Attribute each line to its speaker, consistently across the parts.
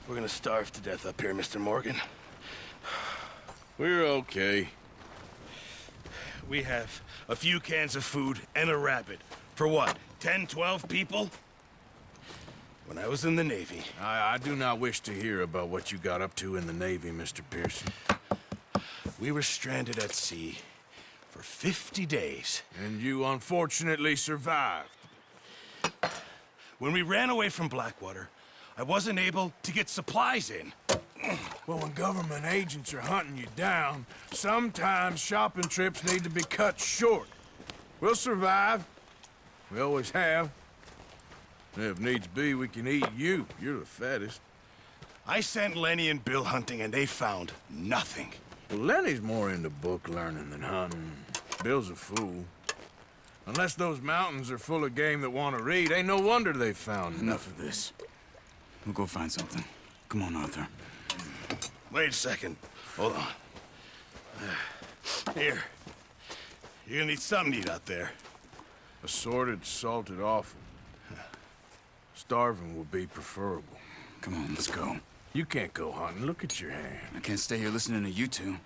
Speaker 1: We're gonna starve to death up here, Mr. Morgan.
Speaker 2: We're okay.
Speaker 1: We have a few cans of food and a rabbit. For what, 10, 12 people? When I was in the Navy...
Speaker 2: I do not wish to hear about what you got up to in the Navy, Mr. Pearson.
Speaker 1: We were stranded at sea for 50 days.
Speaker 2: And you unfortunately survived.
Speaker 1: When we ran away from Blackwater, I wasn't able to get supplies in.
Speaker 2: Well, when government agents are hunting you down, sometimes shopping trips need to be cut short. We'll survive. We always have. And if needs be, we can eat you. You're the fattest.
Speaker 1: I sent Lenny and Bill hunting, and they found nothing.
Speaker 2: Well, Lenny's more into book learning than hunting. Bill's a fool. Unless those mountains are full of game that want to read, ain't no wonder they found
Speaker 3: Enough of this. We'll go find something. Come on, Arthur.
Speaker 1: Wait a second. Hold on. Here. You're gonna need something to eat out there.
Speaker 2: Assorted, salted offal. Starving will be preferable.
Speaker 3: Come on, let's go.
Speaker 2: You can't go hunting. Look at your hand.
Speaker 3: I can't stay here listening to you two.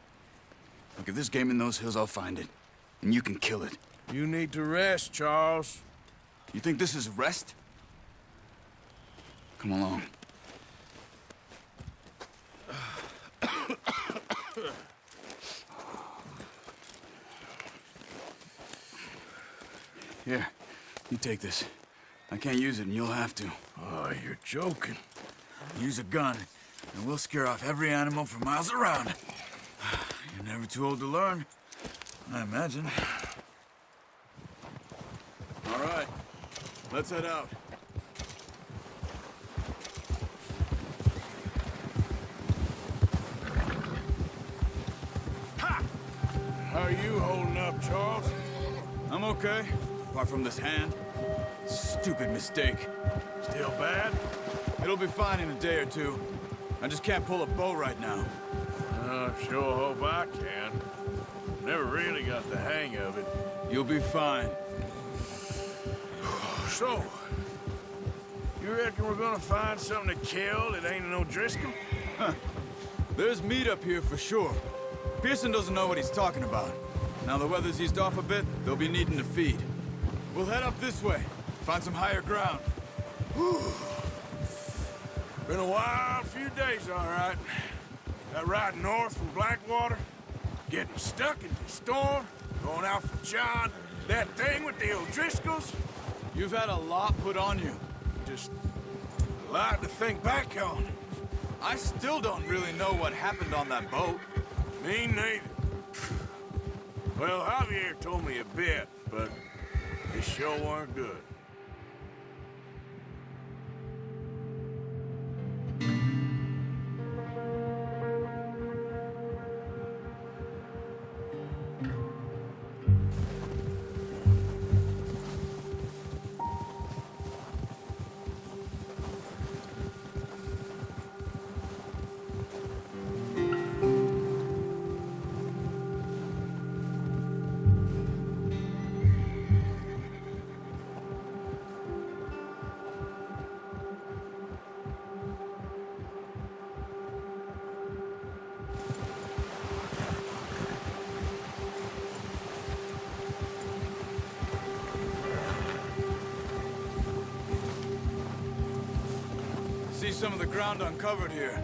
Speaker 3: Look, if there's game in those hills, I'll find it. And you can kill it.
Speaker 2: You need to rest, Charles.
Speaker 3: You think this is rest? Come along. Here, you take this. I can't use it, and you'll have to.
Speaker 2: Oh, you're joking.
Speaker 3: Use a gun, and we'll scare off every animal for miles around. You're never too old to learn, I imagine. All right, let's head out.
Speaker 2: Ha! How are you holding up, Charles?
Speaker 3: I'm okay, apart from this hand. Stupid mistake.
Speaker 2: Still bad?
Speaker 3: It'll be fine in a day or two. I just can't pull a bow right now.
Speaker 2: Sure hope I can. Never really got the hang of it.
Speaker 3: You'll be fine.
Speaker 2: So, you reckon we're gonna find something to kill that ain't no Driscoll?
Speaker 3: There's meat up here for sure. Pearson doesn't know what he's talking about. Now the weather's eased off a bit, they'll be needing to feed. We'll head up this way, find some higher ground.
Speaker 2: Whew. Been a wild few days, all right. That ride north from Blackwater, getting stuck in the storm, going out for John, that thing with the O'Driscolls.
Speaker 3: You've had a lot put on you.
Speaker 2: Just a lot to think back on.
Speaker 3: I still don't really know what happened on that boat.
Speaker 2: Me neither. Well, Javier told me a bit, but it sure weren't good.
Speaker 3: See some of the ground uncovered here.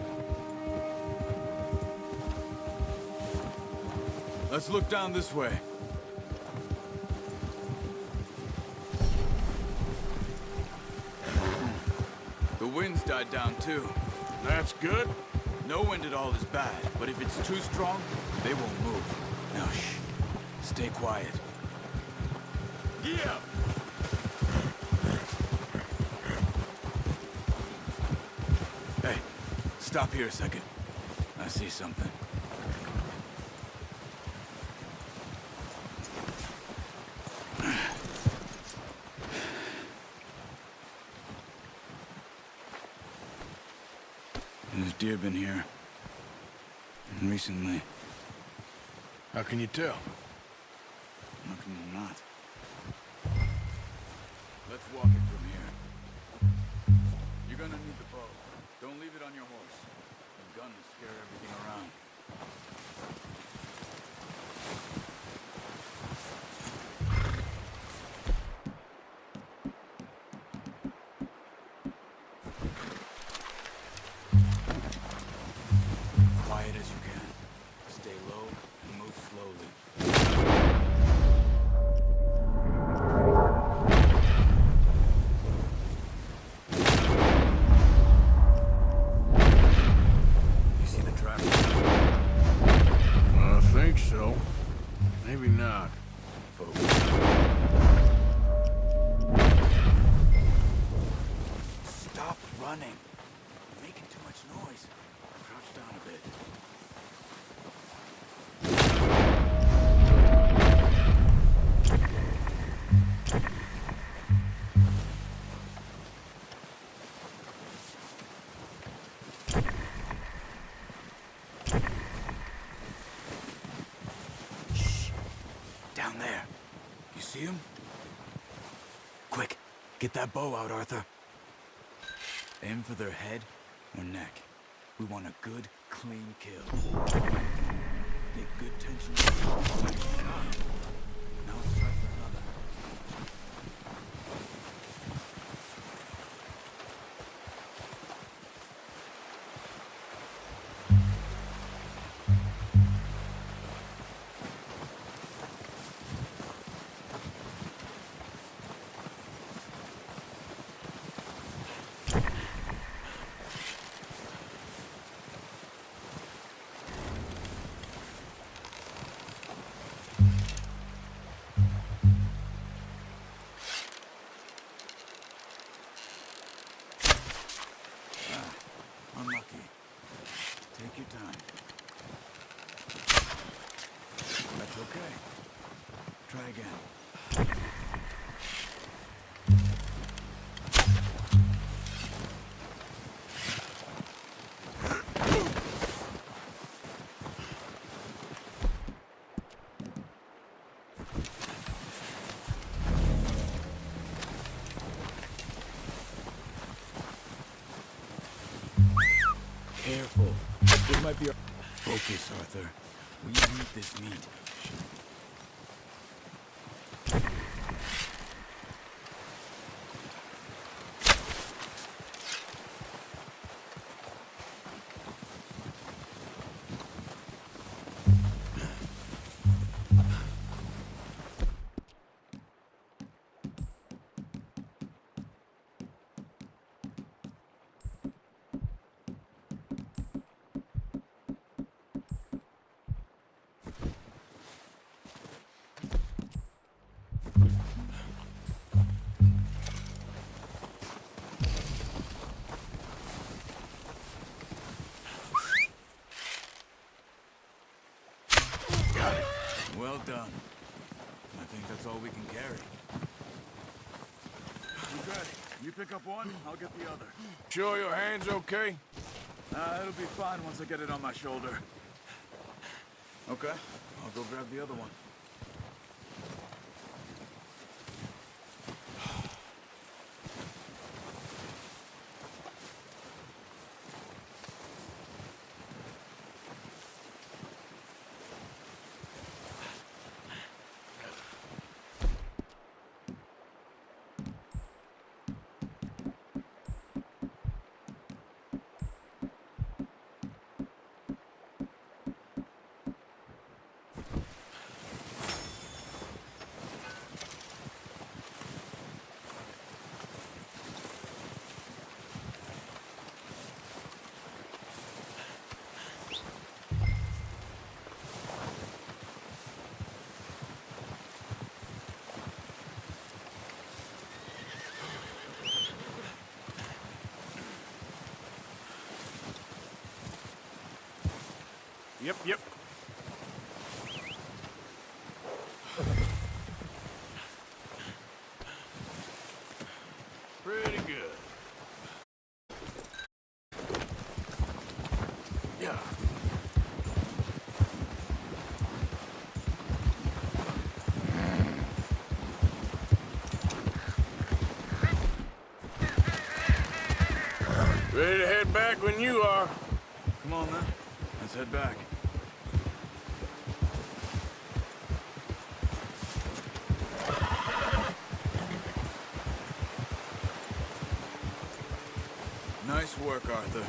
Speaker 3: Let's look down this way. The wind's died down too.
Speaker 2: That's good.
Speaker 3: No wind at all is bad, but if it's too strong, they won't move. Now shh. Stay quiet.
Speaker 2: Yeah.
Speaker 3: Hey, stop here a second. I see something. There's deer been here. Recently.
Speaker 2: How can you tell?
Speaker 3: How can you not? Let's walk it from here. You gonna need the bow. Don't leave it on your horse. The gun will scare everything around. Quiet as you can. Stay low and move slowly. You see the trap?
Speaker 2: I think so. Maybe not.
Speaker 3: Focus. Stop running. You're making too much noise. Crouch down a bit. Shh. Down there. You see him? Quick, get that bow out, Arthur. Aim for their head or neck. We want a good, clean kill. Get good tension. Now let's try for another. Unlucky. Take your time. That's okay. Try again. Careful. This might be our... Focus, Arthur. We need this meat. Well done. I think that's all we can carry. Okay, you pick up one, I'll get the other.
Speaker 2: Sure your hand's okay?
Speaker 3: It'll be fine once I get it on my shoulder. Okay, I'll go grab the other one.
Speaker 2: Yep. Pretty good. Yeah. Ready to head back when you are.
Speaker 3: Come on, then. Let's head back. Nice work, Arthur.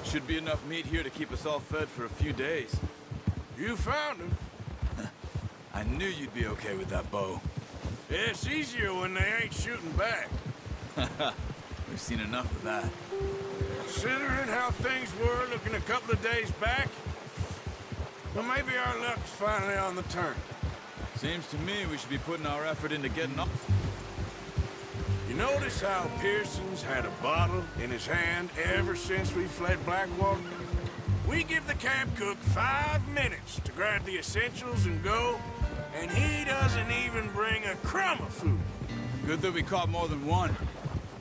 Speaker 3: Should be enough meat here to keep us all fed for a few days.
Speaker 2: You found him.
Speaker 3: I knew you'd be okay with that bow.
Speaker 2: Yeah, it's easier when they ain't shooting back.
Speaker 3: We've seen enough of that.
Speaker 2: Considering how things were looking a couple of days back, well, maybe our luck's finally on the turn.
Speaker 3: Seems to me we should be putting our effort into getting up.
Speaker 2: You notice how Pearson's had a bottle in his hand ever since we fled Blackwater? We give the camp cook 5 minutes to grab the essentials and go, and he doesn't even bring a crumb of food.
Speaker 3: Good that we caught more than one.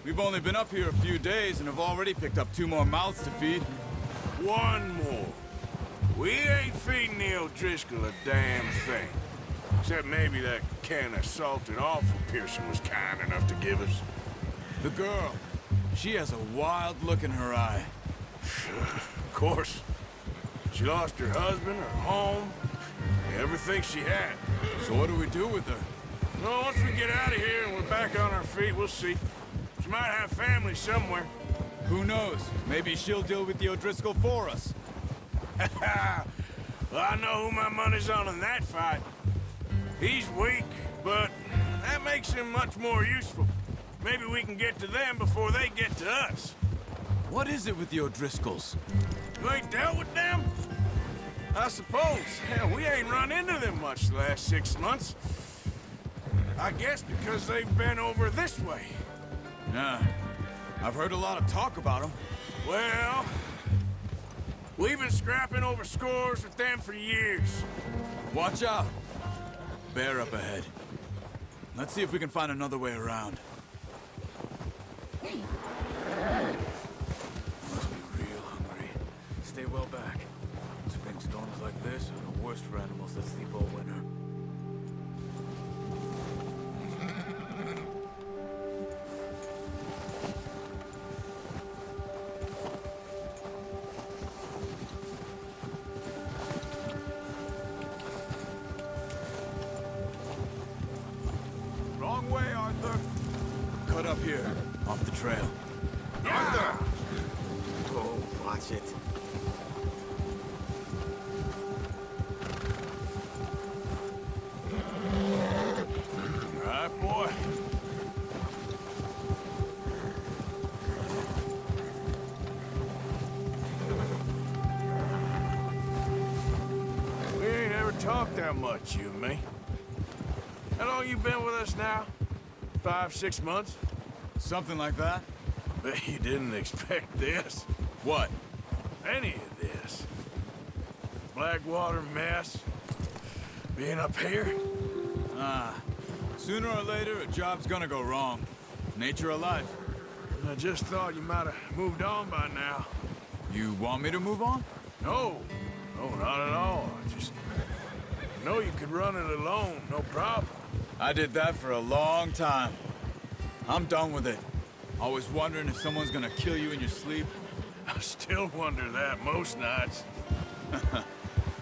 Speaker 3: We've only been up here a few days and have already picked up 2 more mouths to feed.
Speaker 2: One more. We ain't feeding the O'Driscoll a damn thing. Except maybe that can of salted offal Pearson was kind enough to give us.
Speaker 3: The girl, she has a wild look in her eye.
Speaker 2: Of course. She lost her husband, her home, everything she had.
Speaker 3: So what do we do with her?
Speaker 2: Well, once we get out of here and we're back on our feet, we'll see. She might have family somewhere.
Speaker 3: Who knows? Maybe she'll deal with the O'Driscoll for us.
Speaker 2: Well, I know who my money's on in that fight. He's weak, but that makes him much more useful. Maybe we can get to them before they get to us.
Speaker 3: What is it with the O'Driscolls?
Speaker 2: You ain't dealt with them? I suppose. Hell, we ain't run into them much the last 6 months. I guess because they've been over this way.
Speaker 3: Yeah, I've heard a lot of talk about them.
Speaker 2: Well, we've been scrapping over scores with them for years.
Speaker 3: Watch out. Bear up ahead. Let's see if we can find another way around. Must be real hungry. Stay well back. Spring storms like this are the worst for animals that sleep all winter. Wrong way, Arthur. Cut up here, off the trail.
Speaker 2: Arthur!
Speaker 3: Oh, watch it.
Speaker 2: All right, boy. We ain't ever talked that much, you and me. How long you been with us now? 5, 6 months?
Speaker 3: Something like that?
Speaker 2: Bet you didn't expect this.
Speaker 3: What?
Speaker 2: Any of this. Blackwater mess. Being up here.
Speaker 3: Sooner or later, a job's gonna go wrong. Nature of life.
Speaker 2: I just thought you might have moved on by now.
Speaker 3: You want me to move on?
Speaker 2: No. No, not at all. I just know you could run it alone, no problem.
Speaker 3: I did that for a long time. I'm done with it. Always wondering if someone's gonna kill you in your sleep.
Speaker 2: I still wonder that most nights.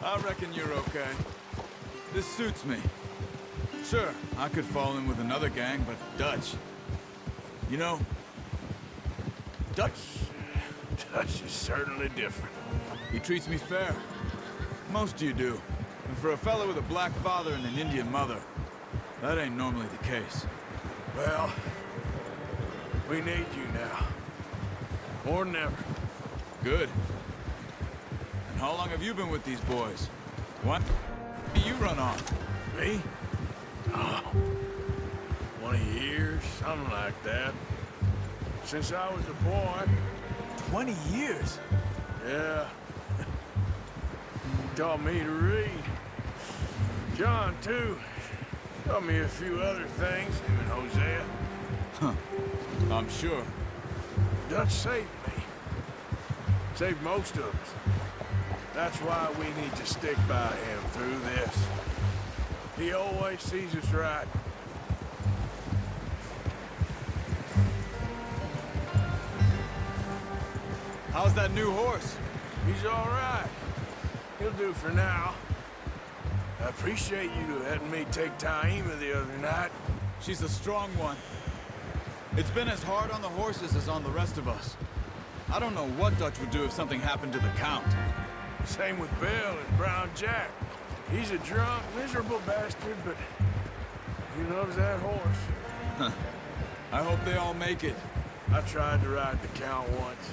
Speaker 3: I reckon you're okay. This suits me. Sure, I could fall in with another gang, but Dutch. You know, Dutch,
Speaker 2: Dutch is certainly different.
Speaker 3: he treats me fair. Most of you do. And for a fellow with a black father and an Indian mother, that ain't normally the case.
Speaker 2: Well, we need you now. More than ever.
Speaker 3: Good. And how long have you been with these boys? What do you run off?
Speaker 2: Me? Oh, 20 years, something like that. Since I was a boy.
Speaker 3: 20 years?
Speaker 2: Yeah. Taught me to read. John, too. Taught me a few other things, him and Hosea.
Speaker 3: I'm sure.
Speaker 2: Dutch saved me. Saved most of us. That's why we need to stick by him through this. He always sees us right.
Speaker 3: How's that new horse?
Speaker 2: He's all right. He'll do for now. I appreciate you letting me take Taima the other night.
Speaker 3: She's a strong one. It's been as hard on the horses as on the rest of us. I don't know what Dutch would do if something happened to the Count.
Speaker 2: Same with Bill and Brown Jack. He's a drunk, miserable bastard, but he loves that horse.
Speaker 3: I hope they all make it.
Speaker 2: I tried to ride the Count once.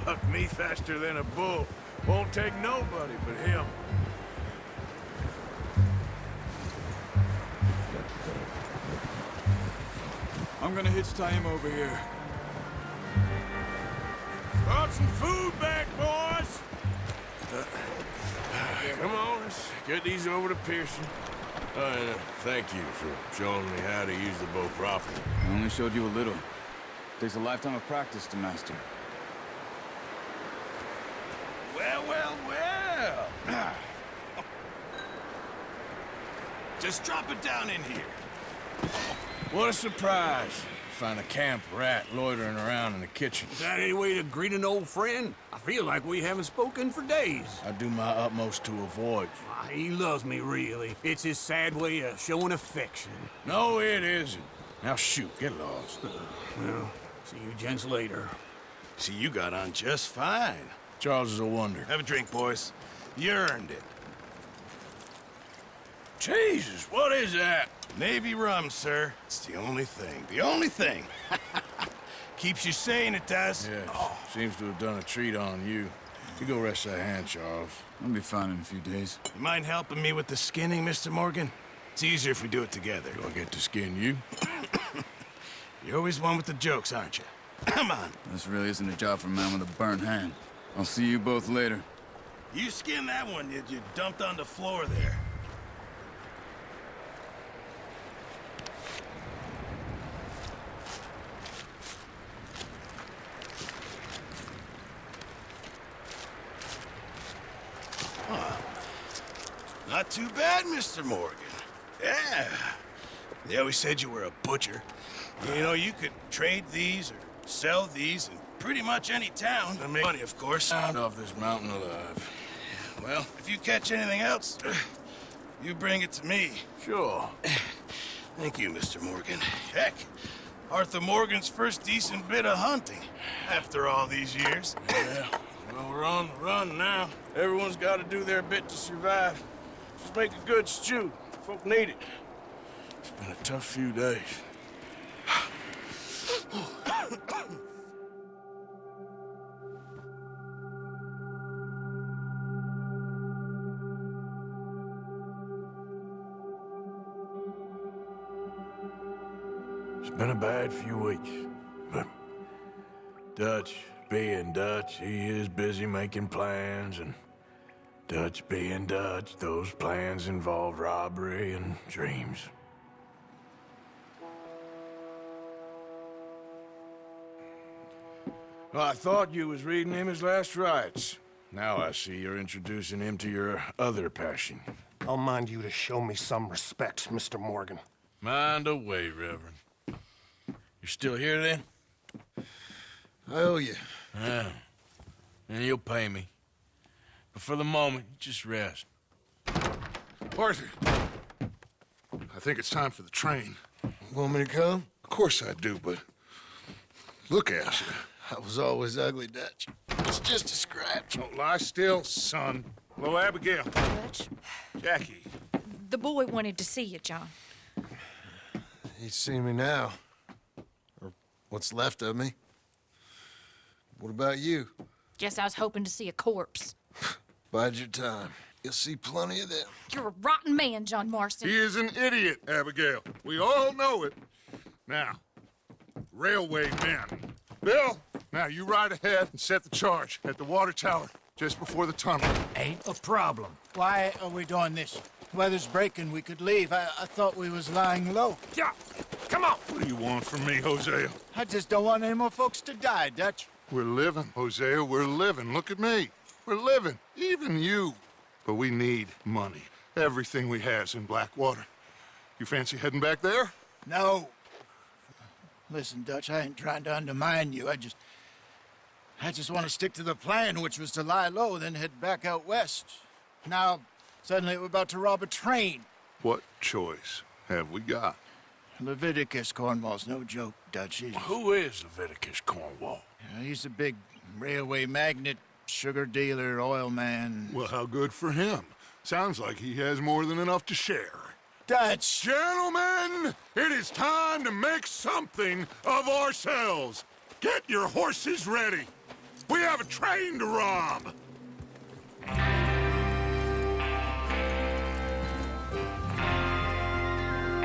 Speaker 2: Bucked me faster than a bull. Won't take nobody but him.
Speaker 3: I'm gonna hitch Taima over here.
Speaker 2: Brought some food back, boys! Come on, let's get these over to Pearson. And thank you for showing me how to use the bow properly.
Speaker 3: I only showed you a little. Takes a lifetime of practice to master.
Speaker 1: Well, well, well. Just drop it down in here.
Speaker 2: What a surprise. Find a camp rat loitering around in the kitchen.
Speaker 4: Is that any way to greet an old friend? I feel like we haven't spoken for days.
Speaker 2: I do my utmost to avoid you.
Speaker 4: Ah, he loves me, really. It's his sad way of showing affection.
Speaker 2: No, it isn't. Now shoot, get lost.
Speaker 4: Well, see you gents later.
Speaker 1: See, you got on just fine.
Speaker 2: Charles is a wonder.
Speaker 1: Have a drink, boys. You earned it.
Speaker 2: Jesus, what is that?
Speaker 1: Navy rum, sir. It's the only thing. The only thing. Keeps you sane, it does.
Speaker 2: Yes, seems to have done a treat on you. You go rest that hand, Charles.
Speaker 3: I'll be fine in a few days.
Speaker 1: You mind helping me with the skinning, Mr. Morgan? It's easier if we do it together.
Speaker 2: Do I get to skin you?
Speaker 1: You're always one with the jokes, aren't you? Come on.
Speaker 3: This really isn't a job for a man with a burnt hand. I'll see you both later.
Speaker 1: You skinned that one you dumped on the floor there. Not too bad, Mr. Morgan. Yeah. They always said you were a butcher. You know, you could trade these or sell these in pretty much any town and make money, of course.
Speaker 2: Out off this mountain alive.
Speaker 1: Well, if you catch anything else, you bring it to me.
Speaker 2: Sure.
Speaker 1: Thank you, Mr. Morgan. Heck, Arthur Morgan's first decent bit of hunting after all these years.
Speaker 2: Yeah, well, we're on the run now. Everyone's got to do their bit to survive. Just make a good stew. Folk need it. It's been a tough few days. It's been a bad few weeks, but Dutch being Dutch, he is busy making plans, and Dutch being Dutch, those plans involve robbery and dreams. Well, I thought you was reading him his last rites. Now I see you're introducing him to your other passion.
Speaker 5: I'll mind you to show me some respect, Mr. Morgan.
Speaker 2: Mind away, Reverend. You're still here, then?
Speaker 1: I owe you.
Speaker 2: Yeah. And you'll pay me. But for the moment, just rest.
Speaker 6: Arthur, I think it's time for the train.
Speaker 1: Want me to come?
Speaker 6: Of course I do, but look at you.
Speaker 1: I was always ugly, Dutch. It's just a scratch.
Speaker 6: Don't lie still, son. Hello, Abigail.
Speaker 7: Dutch,
Speaker 6: Jackie.
Speaker 7: the boy wanted to see you, John.
Speaker 8: He's seen me now. Or what's left of me. What about you?
Speaker 7: Guess I was hoping to see a corpse.
Speaker 8: Bide your time. You'll see plenty of them.
Speaker 7: You're a rotten man, John Marston.
Speaker 6: He is an idiot, Abigail. We all know it. Now, railway men. Bill, now you ride ahead and set the charge at the water tower just before the tunnel.
Speaker 9: Ain't a problem. Why are we doing this? Weather's breaking, we could leave. I thought we was lying low.
Speaker 6: Yeah, come on. What do you want from me, Hosea?
Speaker 9: I just don't want any more folks to die, Dutch.
Speaker 6: We're living, Hosea, we're living. Look at me. We're living, even you. But we need money. Everything we has in Blackwater. You fancy heading back there?
Speaker 9: No. Listen, Dutch, I ain't trying to undermine you. I just want to stick to the plan, which was to lie low, then head back out west. Now, suddenly we're about to rob a train.
Speaker 6: What choice have we got?
Speaker 9: Leviticus Cornwall's no joke, Dutch.
Speaker 2: Who is Leviticus Cornwall?
Speaker 9: He's a big railway magnate, sugar dealer, oil man.
Speaker 6: Well, how good for him. Sounds like he has more than enough to share.
Speaker 9: Dutch!
Speaker 6: Gentlemen, it is time to make something of ourselves. Get your horses ready. We have a train to rob. All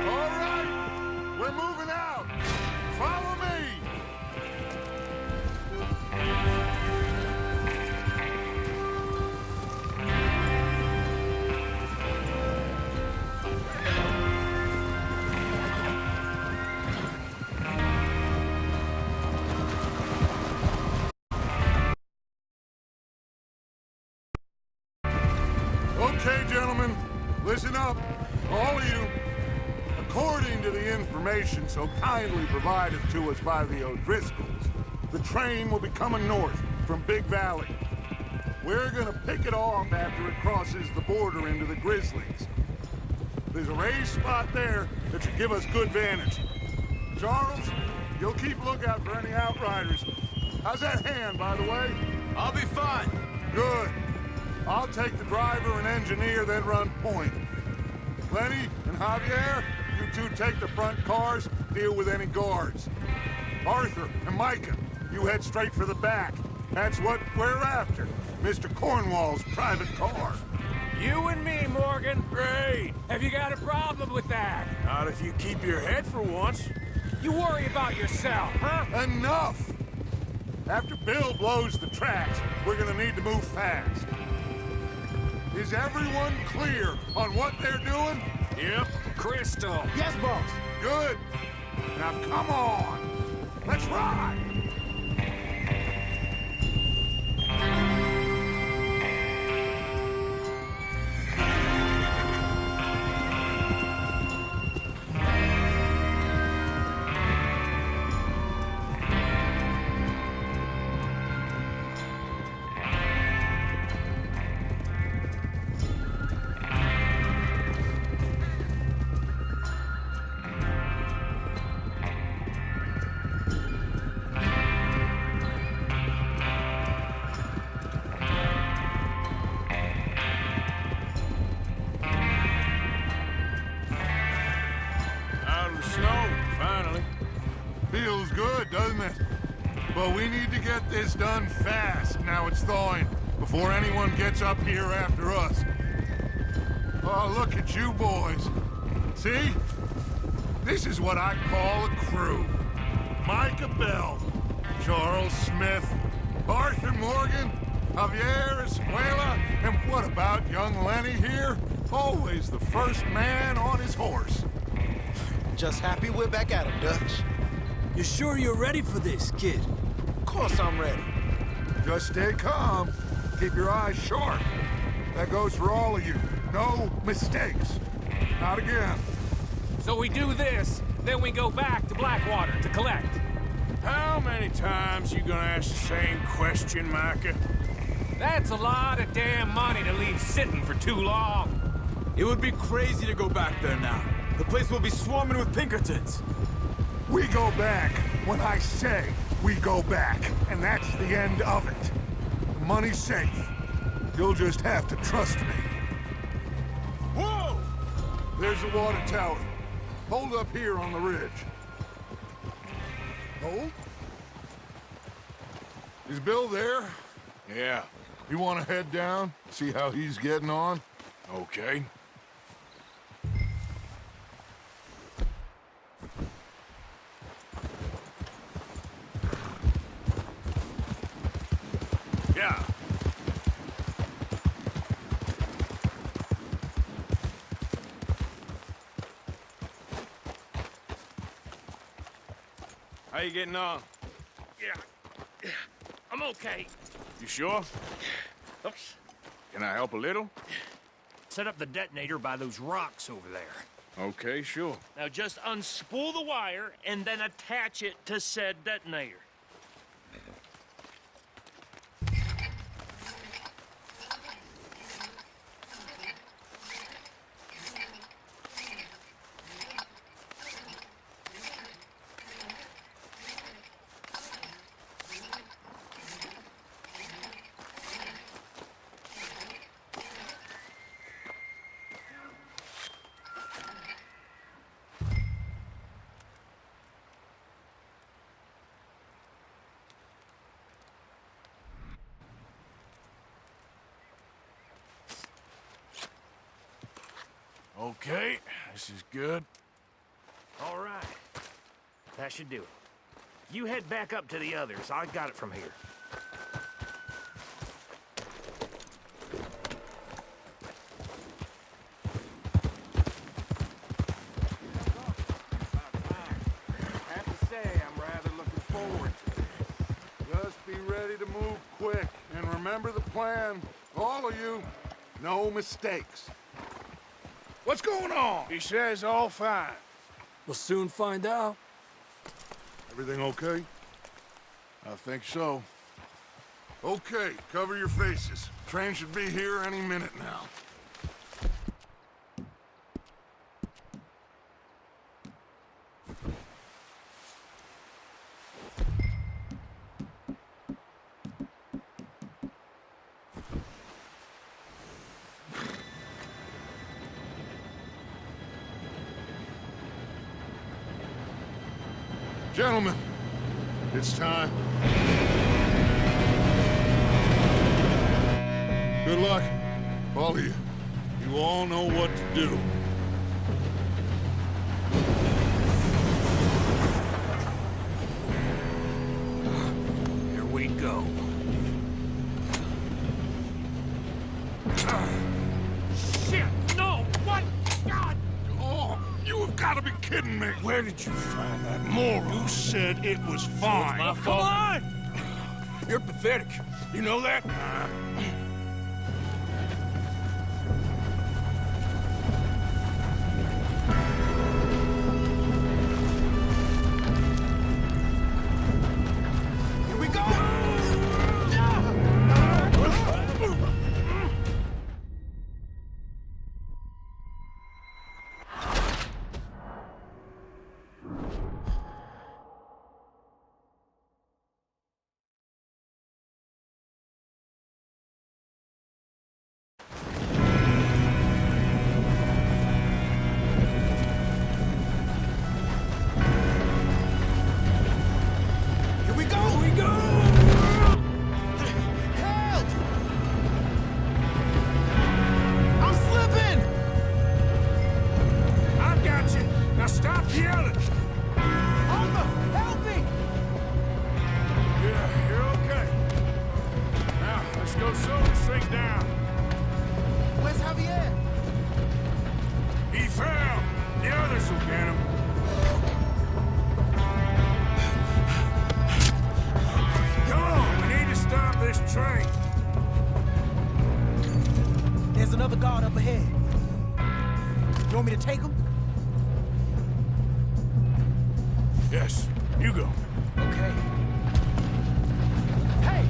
Speaker 6: right, we're moving out. Follow me. Okay, gentlemen, listen up, all of you. According to the information so kindly provided to us by the O'Driscolls, the train will be coming north from Big Valley. We're gonna pick it off after it crosses the border into the Grizzlies. There's a raised spot there that should give us good vantage. Charles, you'll keep lookout for any outriders. How's that hand, by the way?
Speaker 3: I'll be fine.
Speaker 6: Good. I'll take the driver and engineer, then run point. Lenny and Javier, you two take the front cars, deal with any guards. Arthur and Micah, you head straight for the back. That's what we're after. Mr. Cornwall's private car.
Speaker 2: You and me, Morgan.
Speaker 4: Great. Have you got a problem with that?
Speaker 2: Not if you keep your head for once.
Speaker 4: You worry about yourself, huh?
Speaker 6: Enough! After Bill blows the tracks, we're gonna need to move fast. Is everyone clear on what they're doing?
Speaker 2: Yep.
Speaker 4: Crystal.
Speaker 9: Yes, boss.
Speaker 6: Good. Now come on. Let's ride. Feels good, doesn't it? But we need to get this done fast now it's thawing, before anyone gets up here after us. Oh, look at you boys. See? This is what I call a crew. Micah Bell, Charles Smith, Arthur Morgan, Javier Escuela, and what about young Lenny here? Always the first man on his horse.
Speaker 10: Just happy we're back at him, Dutch.
Speaker 3: You sure you're ready for this, kid?
Speaker 10: Of course I'm ready.
Speaker 6: Just stay calm. Keep your eyes sharp. That goes for all of you. No mistakes. Not again.
Speaker 4: So we do this, then we go back to Blackwater to collect.
Speaker 2: How many times you gonna ask the same question, Micah?
Speaker 4: That's a lot of damn money to leave sitting for too long.
Speaker 3: It would be crazy to go back there now. The place will be swarming with Pinkertons.
Speaker 6: We go back when I say we go back, and that's the end of it. The money's safe. You'll just have to trust me. Whoa! There's the water tower. Hold up here on the ridge. Hold? Is Bill there?
Speaker 2: Yeah.
Speaker 6: You want to head down, see how he's getting on?
Speaker 2: Okay. Yeah. How you getting on?
Speaker 11: Yeah. I'm okay.
Speaker 2: You sure?
Speaker 11: Oops.
Speaker 2: Can I help a little?
Speaker 11: Set up the detonator by those rocks over there.
Speaker 2: Okay, sure.
Speaker 11: Now just unspool the wire and then attach it to said detonator.
Speaker 2: Okay, this is good.
Speaker 11: All right. That should do it. You head back up to the others. I got it from here.
Speaker 6: Have to say, I'm rather looking forward to it. Just be ready to move quick, and remember the plan. All of you, no mistakes. What's going on?
Speaker 2: He says all fine.
Speaker 4: We'll soon find out.
Speaker 6: Everything okay?
Speaker 2: I think so.
Speaker 6: Okay, cover your faces. Train should be here any minute now. Gentlemen, it's time. Good luck, all of you. You all know what to do.
Speaker 4: Here we go.
Speaker 11: Shit! No! What? God!
Speaker 6: Oh, you have got to be kidding me.
Speaker 2: Where did you find that moron?
Speaker 6: You said it was fine.
Speaker 2: My fault. Come on! You're pathetic. You know that?
Speaker 10: Here we go! Here we go! Here we go! Help! I'm slipping!
Speaker 2: I've got you. Now stop yelling.
Speaker 10: Arthur, help me!
Speaker 2: Yeah, you're okay. Now, let's go slow this thing down.
Speaker 10: Where's Javier?
Speaker 2: He fell. The others will get him. Come on, we need to stop this train.
Speaker 10: There's another guard up ahead. You want me to take him?
Speaker 2: Yes, you go.
Speaker 10: Okay. Hey!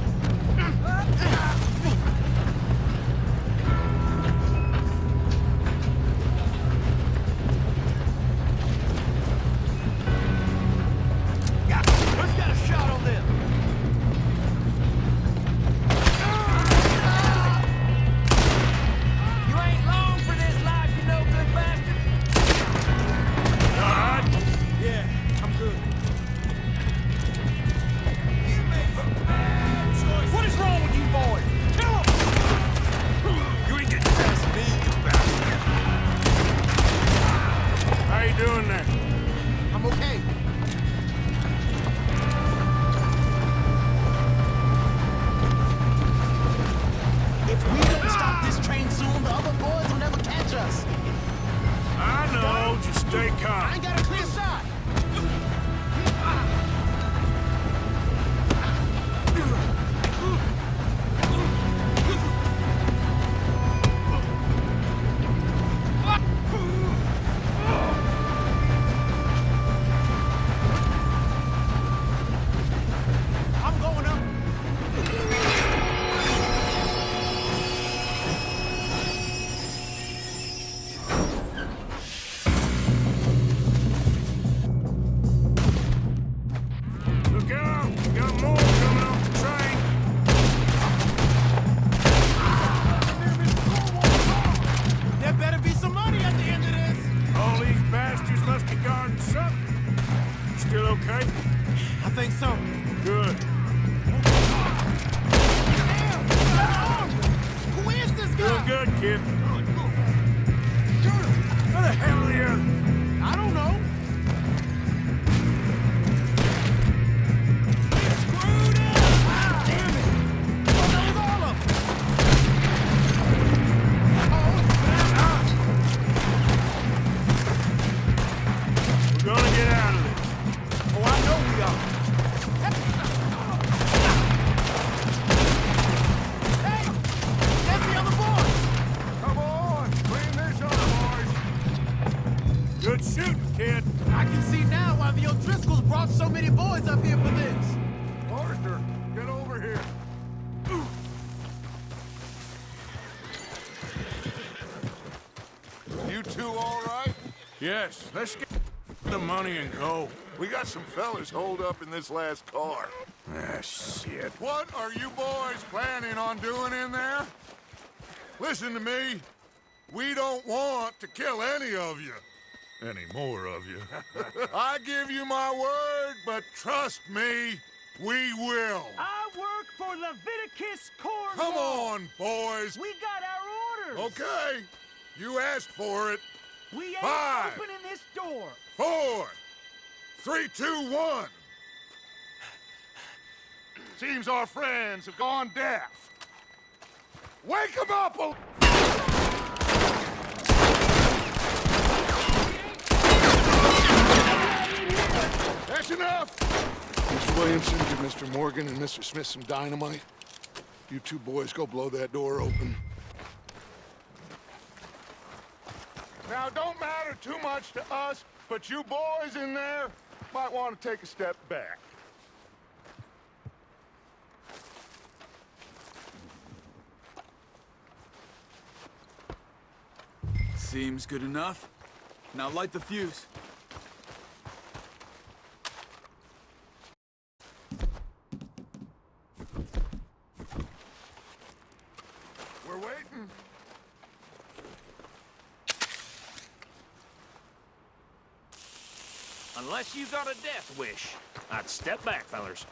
Speaker 10: Let's get a shot on them! You ain't long for this life, you know, good bastard!
Speaker 2: All right?
Speaker 10: Yeah, I'm good. You made some bad choices. What is wrong with you boys? Kill him!
Speaker 2: You ain't getting past me, you bastard. How you doing there?
Speaker 10: I'm okay. If we don't stop this train soon, the other boys will never catch us.
Speaker 2: I know, just stay
Speaker 10: I
Speaker 2: calm.
Speaker 10: ain't got a clear shot. I'm going up.
Speaker 2: Look out! We got more coming off the train.
Speaker 10: There better be some money at the end of this.
Speaker 2: All these bastards must be guarding something. Still okay?
Speaker 10: I think so.
Speaker 2: Good.
Speaker 10: Who is this
Speaker 2: Doing
Speaker 10: guy?
Speaker 2: good, kid.
Speaker 10: boys up here for this.
Speaker 6: Arthur, get over here. You two all right?
Speaker 2: Yes, let's get the money and go.
Speaker 6: We got some fellas holed up in this last car.
Speaker 2: Ah, shit.
Speaker 6: What are you boys planning on doing in there? Listen to me. We don't want to kill any of you. Any more of you. I give you my word, but trust me, we will.
Speaker 11: I work for Leviticus Cornwall.
Speaker 6: Come on, boys.
Speaker 11: We got our orders.
Speaker 6: Okay. You asked for it.
Speaker 11: We ain't
Speaker 6: 5,
Speaker 11: opening this door.
Speaker 6: 4, 3, 2, 1. Seems our friends have gone deaf. Wake them up! That's enough! Mr. Williamson, give Mr. Morgan and Mr. Smith some dynamite. You two boys go blow that door open. Now, don't matter too much to us, but you boys in there might want to take a step back.
Speaker 3: Seems good enough. Now light the fuse.
Speaker 6: We're waiting.
Speaker 11: Unless you got a death wish, I'd step back, fellers.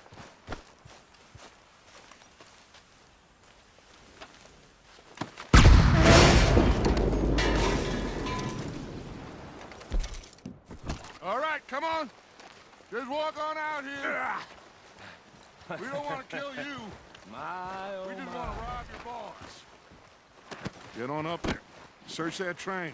Speaker 6: All right, come on. Just walk on out here. We don't want to kill you. We just want to rob your boss. Get on up there. Search that train.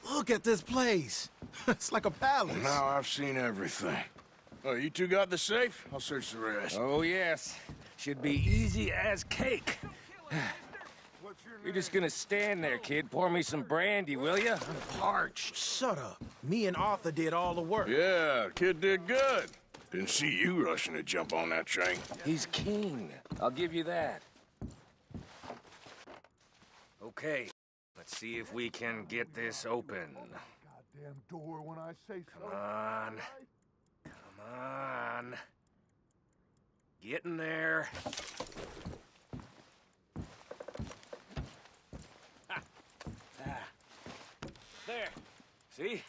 Speaker 10: Look at this place. It's like a palace.
Speaker 2: Now I've seen everything. Oh, you two got the safe? I'll search the rest.
Speaker 12: Oh, yes. Should be easy as cake. You're just gonna stand there, kid. Pour me some brandy, will you? I'm parched.
Speaker 10: Shut up. Me and Arthur did all the work.
Speaker 2: Yeah, kid did good. Didn't see you rushing to jump on that train.
Speaker 12: He's keen. I'll give you that. Okay, let's see if we can get this open.
Speaker 6: Goddamn door when I say so.
Speaker 12: Come on. Come on. Get in there. There. See?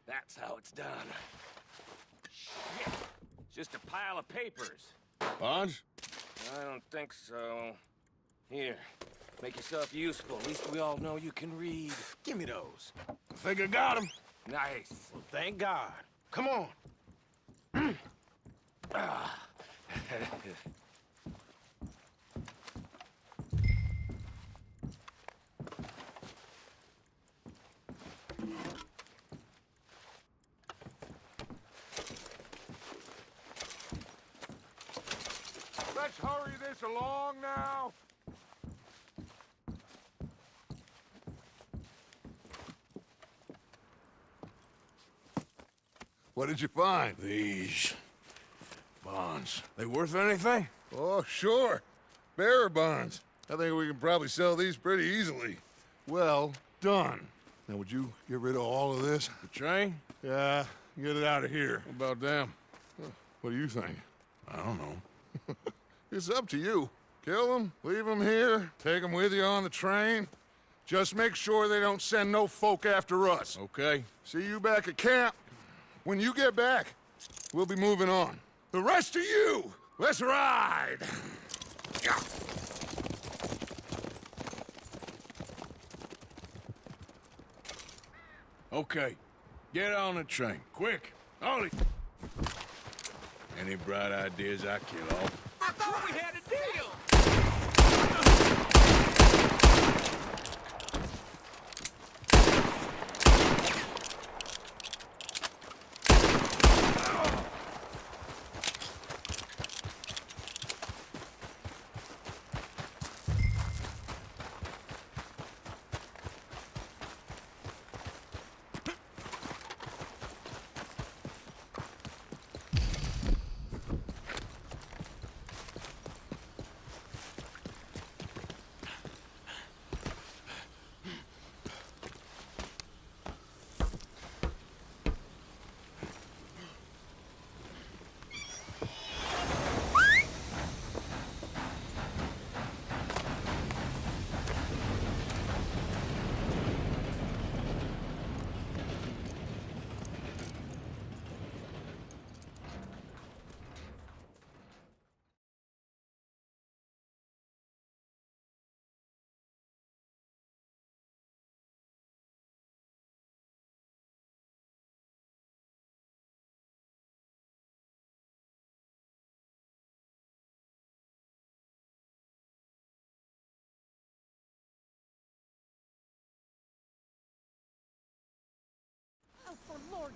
Speaker 12: That's how it's done. Shit. Just a pile of papers.
Speaker 2: Bonds?
Speaker 12: I don't think so. Here. Make yourself useful. At least we all know you can read.
Speaker 10: Give me those.
Speaker 2: I think I got him.
Speaker 12: Nice.
Speaker 10: Well, thank God. Come on.
Speaker 6: Let's hurry this along now. What did you find?
Speaker 2: These bonds. They worth anything?
Speaker 6: Oh, sure. Bearer bonds. I think we can probably sell these pretty easily. Well done. Now, would you get rid of all of this?
Speaker 2: The train?
Speaker 6: Yeah, get it out of here.
Speaker 2: What about them?
Speaker 6: What do you think?
Speaker 2: I don't know.
Speaker 6: It's up to you. Kill them, leave them here, take them with you on the train. Just make sure they don't send no folk after us.
Speaker 2: Okay.
Speaker 6: See you back at camp. When you get back, we'll be moving on. The rest of you, let's ride!
Speaker 2: Okay. Get on the train. Quick. Ollie. Any bright ideas I kill off?
Speaker 12: I thought we had a deal!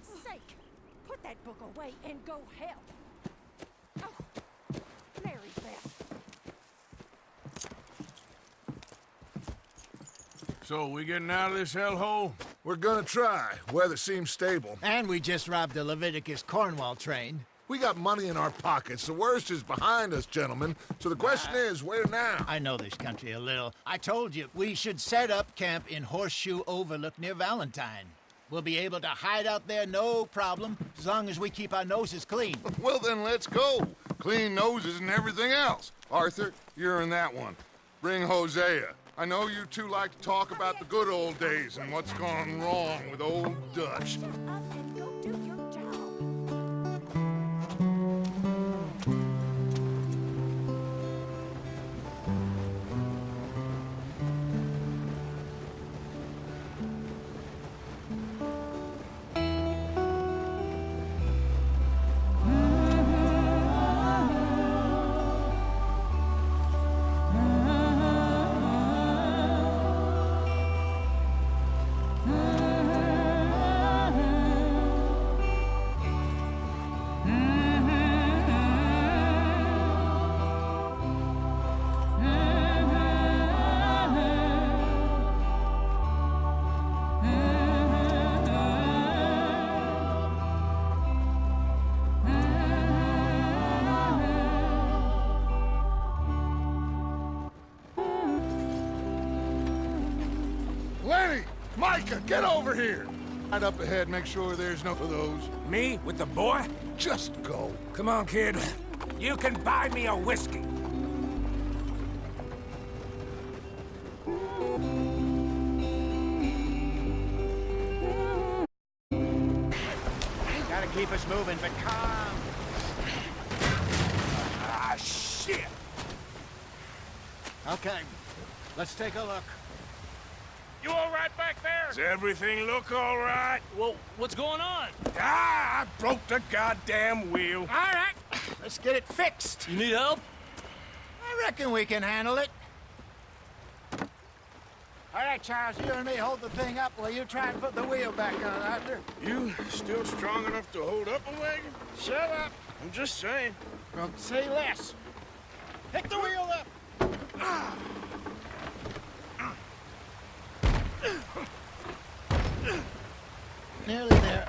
Speaker 13: sake! Put that book away and go help. Oh, Mary Beth.
Speaker 2: So, we getting out of this hellhole?
Speaker 6: We're gonna try. Weather seems stable.
Speaker 9: And we just robbed the Leviticus Cornwall train.
Speaker 6: We got money in our pockets. The worst is behind us, gentlemen. So the question is, where now?
Speaker 9: I know this country a little. I told you, we should set up camp in Horseshoe Overlook near Valentine. We'll be able to hide out there no problem, as long as we keep our noses clean.
Speaker 6: Well, then let's go. Clean noses and everything else. Arthur, you're in that one. Bring Hosea. I know you two like to talk about the good old days and what's gone wrong with old Dutch.
Speaker 13: Get up and go do your job.
Speaker 6: Lenny! Micah, get over here! Right up ahead, make sure there's no of those.
Speaker 12: Me with the boy?
Speaker 6: Just go.
Speaker 12: Come on, kid. You can buy me a whiskey.
Speaker 9: Gotta keep us moving, but calm.
Speaker 12: Ah, shit!
Speaker 9: Okay, let's take a look.
Speaker 12: You all right back there?
Speaker 2: Does everything look all right?
Speaker 12: Well, what's going on?
Speaker 2: Ah, I broke the goddamn wheel.
Speaker 9: All right, let's get it fixed.
Speaker 12: You need help?
Speaker 9: I reckon we can handle it. All right, Charles, you and me hold the thing up while you try and put the wheel back on, Arthur.
Speaker 2: You still strong enough to hold up a wagon?
Speaker 9: Shut up.
Speaker 2: I'm just saying.
Speaker 9: Well, say less. Pick the wheel up. Nearly there.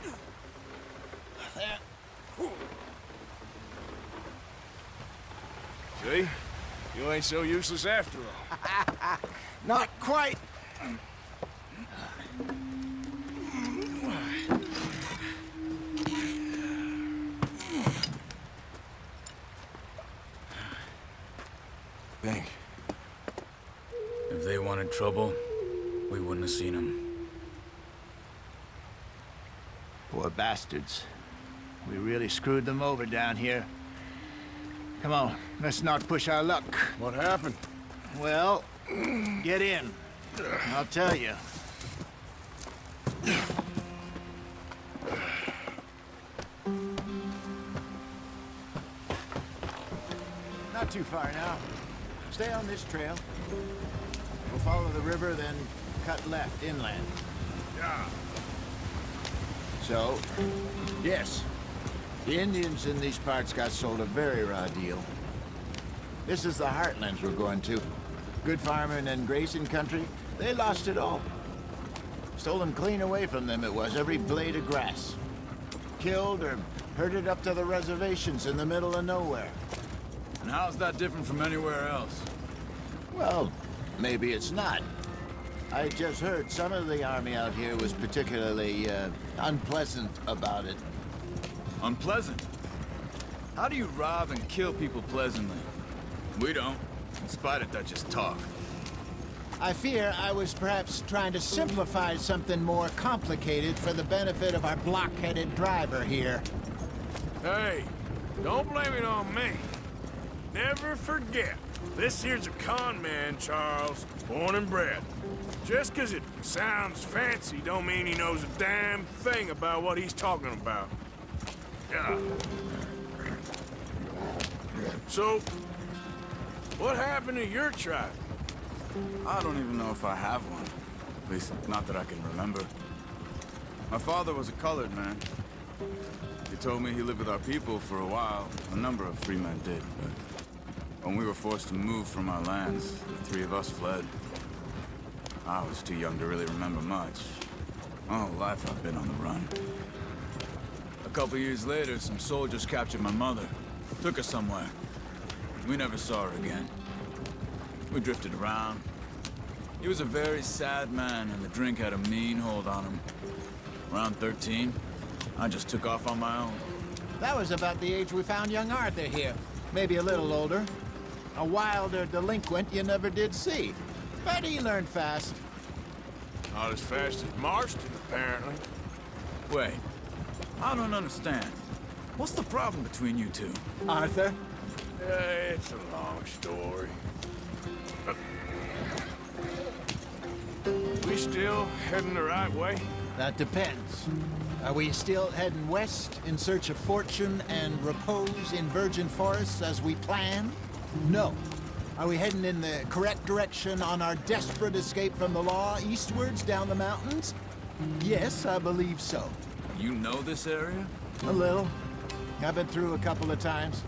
Speaker 9: There.
Speaker 2: See? You ain't so useless after all.
Speaker 9: Not quite.
Speaker 3: Think. If they wanted trouble, we wouldn't have seen them.
Speaker 9: Poor bastards. We really screwed them over down here. Come on, let's not push our luck.
Speaker 2: What happened?
Speaker 9: Well, get in. I'll tell you. Not too far now. Stay on this trail. We'll follow the river, then cut left inland.
Speaker 2: Yeah.
Speaker 9: So, yes, the Indians in these parts got sold a very raw deal. This is the heartlands we're going to. Good farming and grazing country, they lost it all. Stolen clean away from them it was, every blade of grass. Killed or herded up to the reservations in the middle of nowhere.
Speaker 3: And how's that different from anywhere else?
Speaker 9: Well, maybe it's not. I just heard some of the army out here was particularly, unpleasant about it.
Speaker 3: Unpleasant? How do you rob and kill people pleasantly? We don't, in spite of Dutch's talk.
Speaker 9: I fear I was perhaps trying to simplify something more complicated for the benefit of our block-headed driver here.
Speaker 2: Hey, don't blame it on me. Never forget, this here's a con man, Charles, born and bred. Just 'cause it sounds fancy don't mean he knows a damn thing about what he's talking about. Yeah. So, what happened to your tribe?
Speaker 3: I don't even know if I have one. At least, not that I can remember. My father was a colored man. He told me he lived with our people for a while. A number of free men did, but when we were forced to move from our lands, the three of us fled. I was too young to really remember much. My whole life I've been on the run. A couple years later, some soldiers captured my mother. Took her somewhere. We never saw her again. We drifted around. He was a very sad man, and the drink had a mean hold on him. Around 13, I just took off on my own.
Speaker 9: That was about the age we found young Arthur here. Maybe a little older. A wilder delinquent you never did see. But he learned fast.
Speaker 2: Not as fast as Marston, apparently.
Speaker 3: Wait, I don't understand. What's the problem between you two?
Speaker 9: Arthur?
Speaker 2: It's a long story. We still heading the right way?
Speaker 9: That depends. Are we still heading west in search of fortune and repose in virgin forests as we planned? No. Are we heading in the correct direction on our desperate escape from the law eastwards down the mountains? Yes, I believe so.
Speaker 3: You know this area?
Speaker 9: A little. I've been through a couple of times.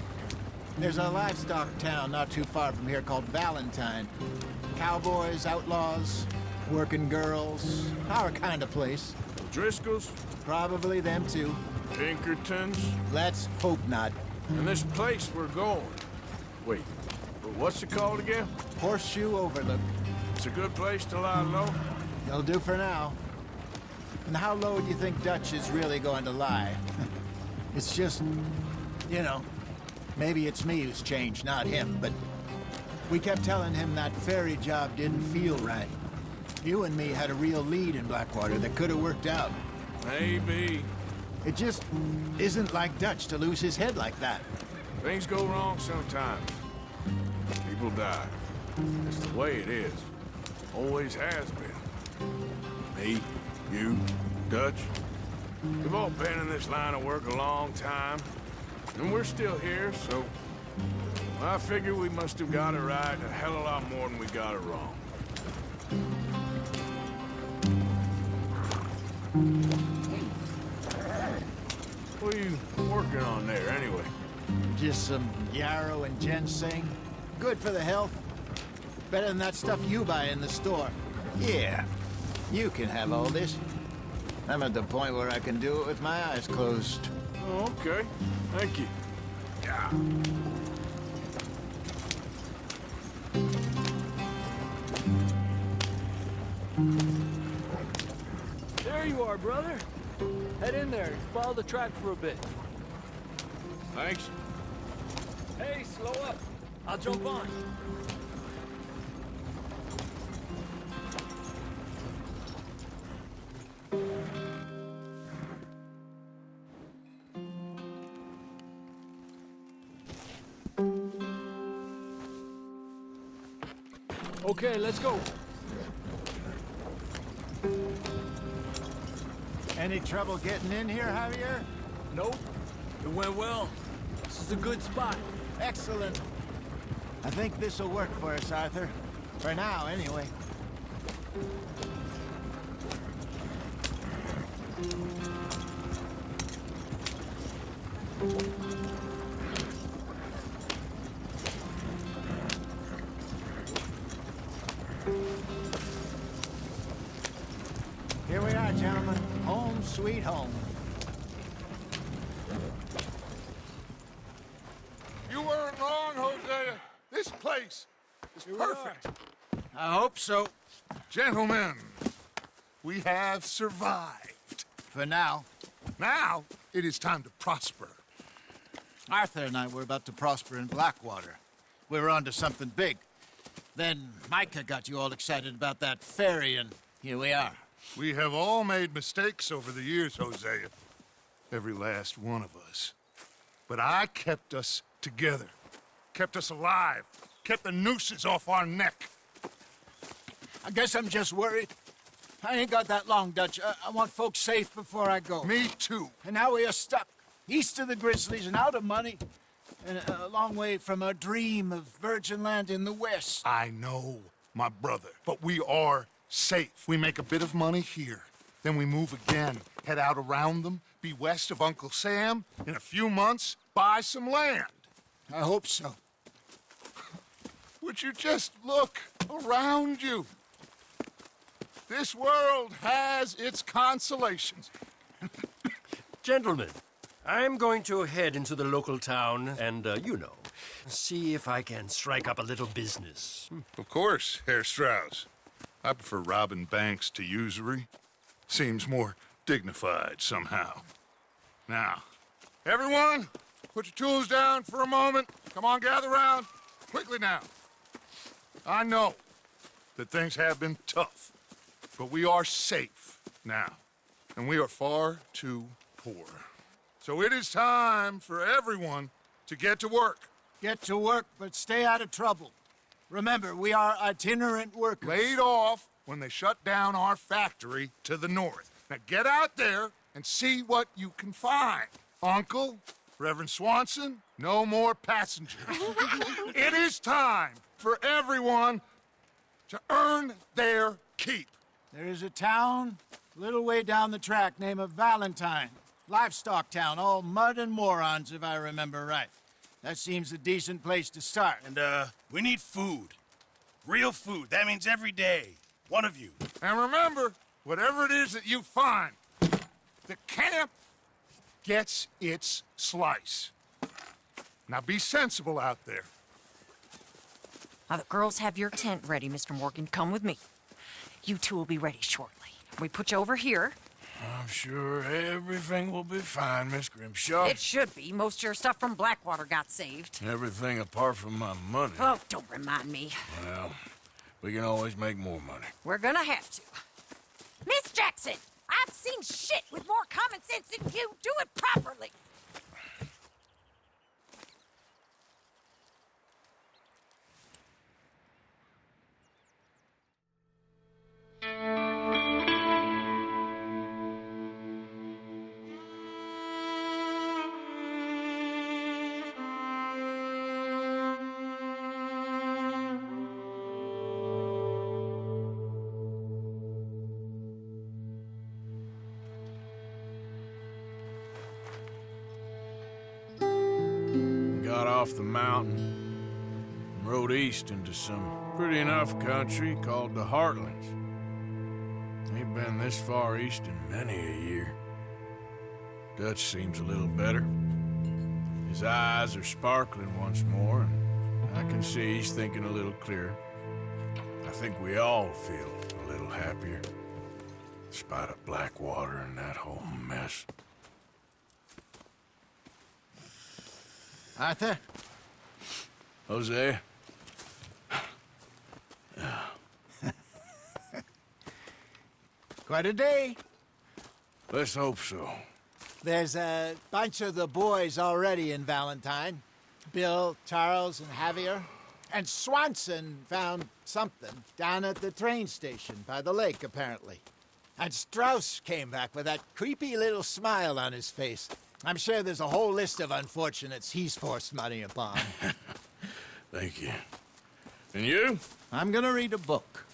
Speaker 9: There's a livestock town not too far from here called Valentine. Cowboys, outlaws, working girls, our kind of place.
Speaker 2: Driscolls?
Speaker 9: Probably them too.
Speaker 2: Pinkertons?
Speaker 9: Let's hope not.
Speaker 2: And this place we're going. Wait, what's it called again?
Speaker 9: Horseshoe Overlook.
Speaker 2: It's a good place to lie low?
Speaker 9: It'll do for now. And how low do you think Dutch is really going to lie? It's just, you know, maybe it's me who's changed, not him, but we kept telling him that ferry job didn't feel right. You and me had a real lead in Blackwater that could have worked out.
Speaker 2: Maybe.
Speaker 9: It just isn't like Dutch to lose his head like that.
Speaker 2: Things go wrong sometimes. People die. It's the way it is. Always has been. Me, you, Dutch. We've all been in this line of work a long time. And we're still here, so... I figure we must have got it right a hell of a lot more than we got it wrong. What are you working on there, anyway?
Speaker 9: Just some yarrow and ginseng. Good for the health. Better than that stuff you buy in the store. Yeah, you can have all this. I'm at the point where I can do it with my eyes closed.
Speaker 2: Oh, okay. Thank you. Yeah.
Speaker 14: There you are, brother. Head in there and follow the track for a bit.
Speaker 2: Thanks.
Speaker 14: Hey, slow up. I'll jump on. Okay, let's go.
Speaker 9: Any trouble getting in here, Javier?
Speaker 14: Nope. It went well. This is a good spot.
Speaker 9: Excellent. I think this'll work for us, Arthur. For now, anyway. Here we are, gentlemen. Home sweet home.
Speaker 6: You weren't wrong, Hosea. This place is perfect.
Speaker 9: I hope so.
Speaker 6: Gentlemen, we have survived.
Speaker 9: For now.
Speaker 6: Now, it is time to prosper.
Speaker 9: Arthur and I were about to prosper in Blackwater. We were onto something big. Then Micah got you all excited about that ferry, and here we are.
Speaker 6: We have all made mistakes over the years, Hosea. Every last one of us. But I kept us together. Kept us alive. Kept the nooses off our neck.
Speaker 9: I guess I'm just worried. I ain't got that long, Dutch. I want folks safe before I go.
Speaker 6: Me too.
Speaker 9: And now we are stuck. East of the Grizzlies and out of money. And a long way from our dream of virgin land in the west.
Speaker 6: I know, my brother. But we are safe. We make a bit of money here. Then we move again. Head out around them. be west of Uncle Sam. In a few months, buy some land.
Speaker 2: I hope so.
Speaker 6: Would you just look around you? This world has its consolations.
Speaker 15: Gentlemen, I'm going to head into the local town and, see if I can strike up a little business.
Speaker 6: Of course, Herr Strauss. I prefer robbing banks to usury. Seems more dignified somehow. Now, everyone, put your tools down for a moment. Come on, gather round. Quickly now. I know that things have been tough, but we are safe now, and we are far too poor. So it is time for everyone to get to work.
Speaker 9: Get to work, but stay out of trouble. Remember, we are itinerant workers.
Speaker 6: Laid off when they shut down our factory to the north. Now get out there and see what you can find. Uncle, Reverend Swanson, no more passengers. It is time for everyone to earn their keep.
Speaker 9: There is a town a little way down the track named Valentine. Livestock town, all mud and morons, if I remember right. That seems a decent place to start.
Speaker 1: And, we need food. Real food. That means every day. One of you.
Speaker 6: And remember, whatever it is that you find, the camp gets its slice. Now be sensible out there.
Speaker 16: Now, the girls have your tent ready, Mr. Morgan. Come with me. You two will be ready shortly. We put you over here.
Speaker 2: I'm sure everything will be fine, Miss Grimshaw.
Speaker 16: It should be. Most of your stuff from Blackwater got saved.
Speaker 2: Everything apart from my money.
Speaker 16: Oh, don't remind me.
Speaker 2: Well, we can always make more money.
Speaker 16: We're gonna have to. Miss Jackson, I've seen shit with more common sense than you. Do it properly.
Speaker 2: Got off the mountain and rode east into some pretty enough country called the Heartlands. Ain't been this far east in many a year. Dutch seems a little better. His eyes are sparkling once more, and I can see he's thinking a little clearer. I think we all feel a little happier, in spite of Blackwater and that whole mess.
Speaker 9: Arthur?
Speaker 2: Hosea?
Speaker 9: Quite a day.
Speaker 2: Let's hope so.
Speaker 9: There's a bunch of the boys already in Valentine. Bill, Charles, and Javier. And Swanson found something down at the train station by the lake, apparently. And Strauss came back with that creepy little smile on his face. I'm sure there's a whole list of unfortunates he's forced money upon.
Speaker 2: Thank you. And you?
Speaker 9: I'm gonna read a book.